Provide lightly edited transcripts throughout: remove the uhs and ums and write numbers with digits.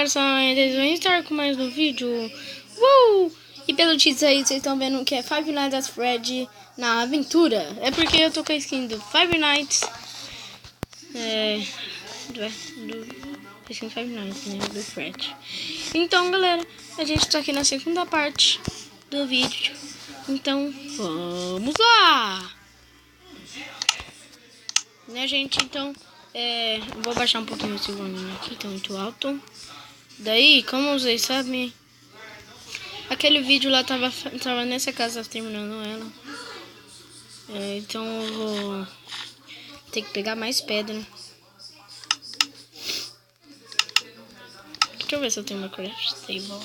vocês vão estar com mais um vídeo. E pelo título aí, vocês estão vendo que é Five Nights at Freddy na aventura. É porque eu tô com a skin do Five Nights. Do skin Five Nights, né? Do Freddy. Então, galera, a gente tá aqui na segunda parte do vídeo. Então, vamos lá! Né, gente? Então, vou baixar um pouquinho esse volume aqui, tá muito alto. Daí, como vocês sabem, aquele vídeo lá tava nessa casa terminando ela. Então eu vou ter que pegar mais pedra. Deixa eu ver se eu tenho uma craft table.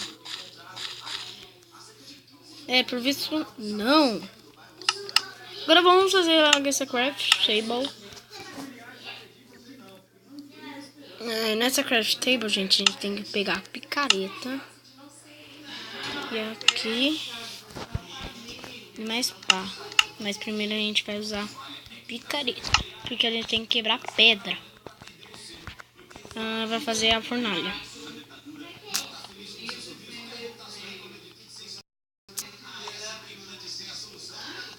Por visto, não. Agora vamos fazer essa craft table. Nessa craft table, gente, a gente tem que pegar a picareta. E aqui. E mais pá. Mas primeiro a gente vai usar picareta. Porque a gente tem que quebrar pedra. Vai fazer a fornalha.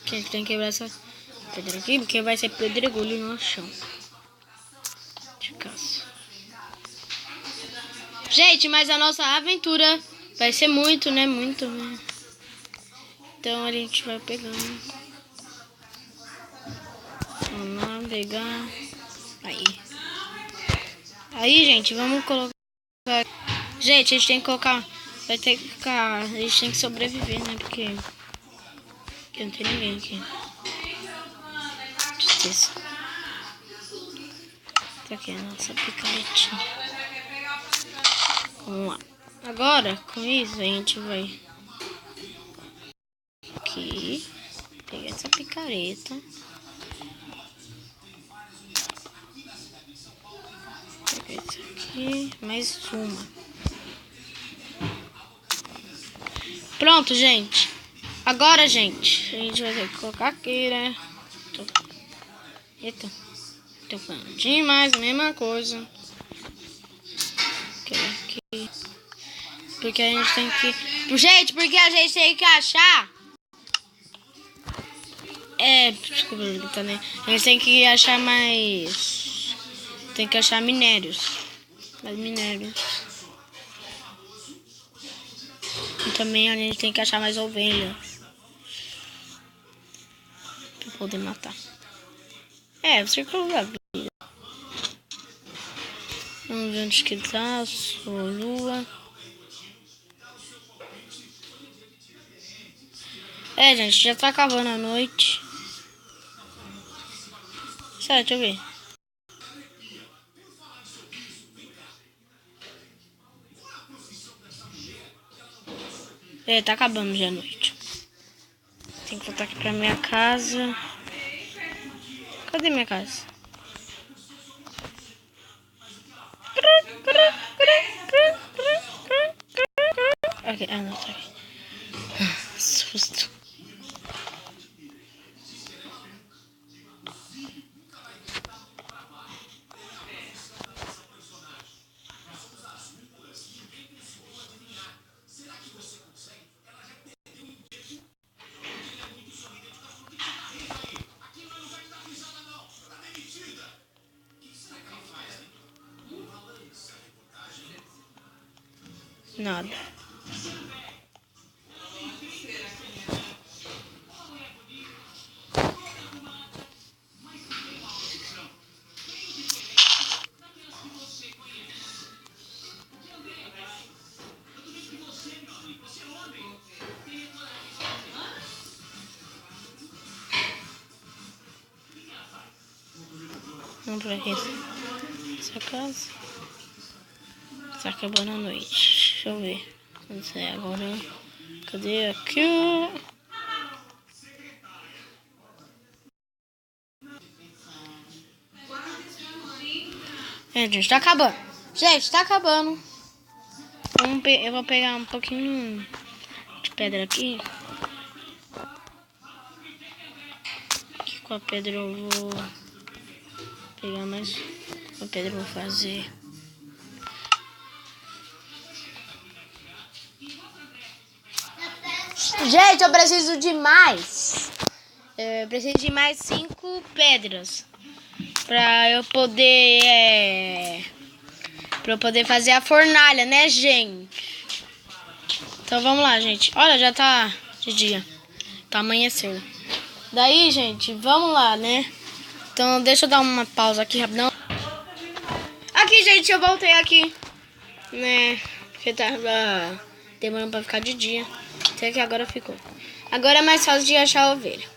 A gente tem que quebrar essa pedra aqui, porque vai ser pedregulho no chão. De caça. Gente, mas a nossa aventura vai ser muito, né? Muito, né? Então a gente vai pegando. Vamos lá, pegar. Aí, gente, vamos colocar. Gente, a gente tem que colocar. Vai ter que ficar. A gente tem que sobreviver, né? Porque não tem ninguém aqui. Tristeza. Tá aqui a nossa picaretinha. Vamos lá. Agora, com isso, a gente vai aqui. Pegar essa picareta. Pegar isso aqui. Mais uma. Pronto, gente. Agora, gente, a gente vai ter que colocar aqui, né? Eita. Tô falando demais, a mesma coisa. Aqui. Porque a gente tem que... Gente, porque a gente tem que achar... Desculpa, né? A gente tem que achar mais... Tem que achar minérios. Mais minérios. E também a gente tem que achar mais ovelha. Pra poder matar. O círculo da vida. Vamos ver onde que tá. Sua lua. Gente, já tá acabando a noite. Sério, deixa eu ver. Tá acabando já a noite. Tem que voltar aqui pra minha casa. Cadê minha casa? Ok, não, tá aqui. Susto. Nada. Vamos pra aqui. Essa casa. Tá acabando a noite. Deixa eu ver. Não sei agora. Cadê aqui? Gente, tá acabando. Gente, tá acabando. Eu vou pegar um pouquinho de pedra aqui. Aqui com a pedra eu vou pegar mais. Com a pedra eu vou fazer Gente, eu preciso de mais. Eu preciso de mais 5 pedras. Pra eu poder... Pra eu poder fazer a fornalha, né, gente? Então vamos lá, gente. Olha, já tá de dia. Tá amanhecendo. Daí, gente, vamos lá, né? Então deixa eu dar uma pausa aqui rapidão. Aqui, gente, eu voltei aqui, né? Porque tava demorando pra ficar de dia. Até que agora ficou. Agora é mais fácil de achar a ovelha.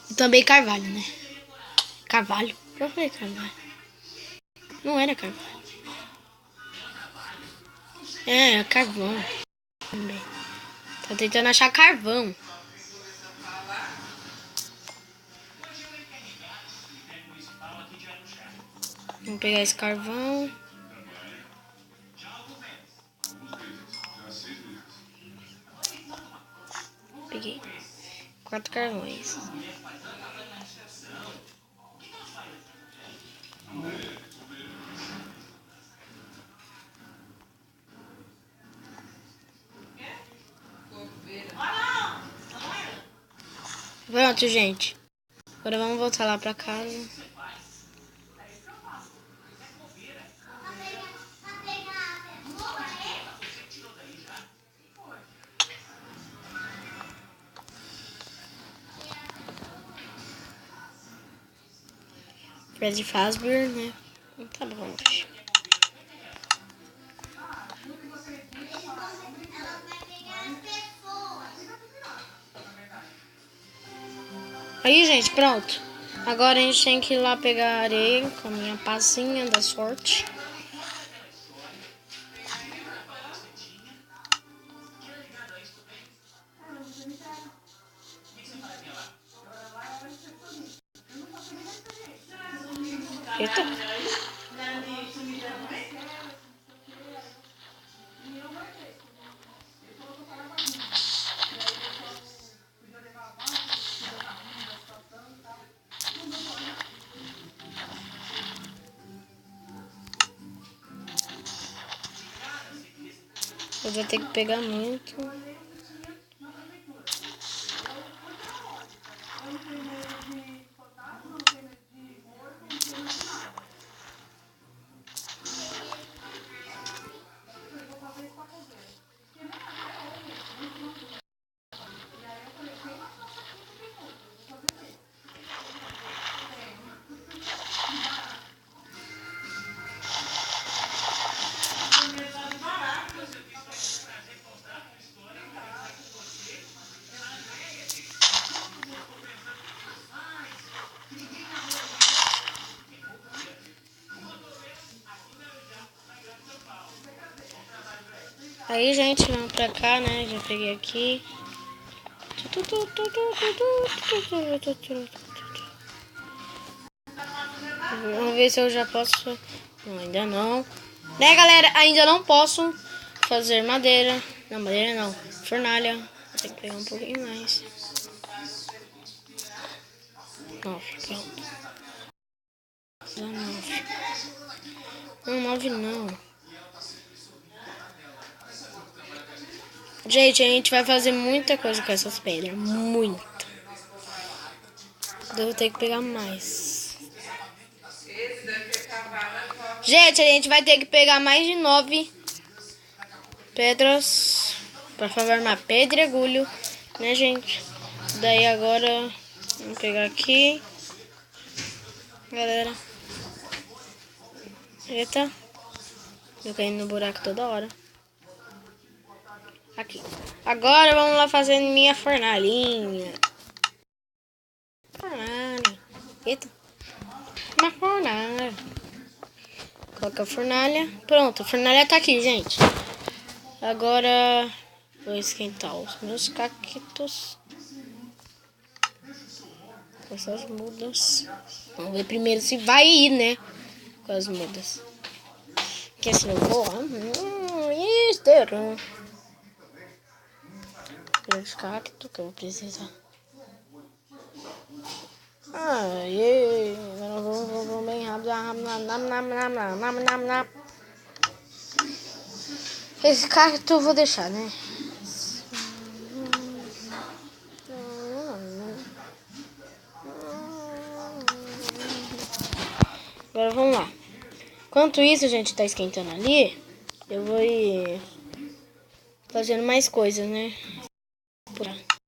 E também carvalho, né? Carvalho? Eu falei carvalho. Não era carvalho. É, carvão. Também. Tô tentando achar carvão. Vamos pegar esse carvão. Peguei 4 carvões. Pronto, gente. Agora vamos voltar lá pra casa. Fred Fazbear, né? Tá bom. Aí, gente, pronto. Agora a gente tem que ir lá pegar areia com a minha pazinha da sorte. Eita. Eu vou ter que pegar muito. Aí, gente, vamos pra cá, né? Já peguei aqui. Vamos ver se eu já posso... Não, ainda não. Né, galera? Ainda não posso fazer madeira. Não, madeira não. Fornalha. Vou ter que pegar um pouquinho mais. 9, pronto. 19. Não, 9 não. Gente, a gente vai fazer muita coisa com essas pedras. Muita. Eu vou ter que pegar mais. Gente, a gente vai ter que pegar mais de 9 pedras para formar pedregulho, né, gente? Daí agora, vamos pegar aqui. Galera. Eita. Eu caindo no buraco toda hora. Aqui. Agora vamos lá fazer minha fornalhinha. Fornalha. Eita. Uma fornalha. Coloca a fornalha. Pronto, a fornalha tá aqui, gente. Agora vou esquentar os meus cactos. Com essas mudas. Vamos ver primeiro se vai ir, né? Com as mudas. Que se não for... Esterão. Os cactos que eu vou precisar. Agora vamos bem rápido. Esse cacto eu vou deixar, né? Agora vamos lá. Enquanto isso, a gente tá esquentando ali, eu vou ir fazendo mais coisas, né?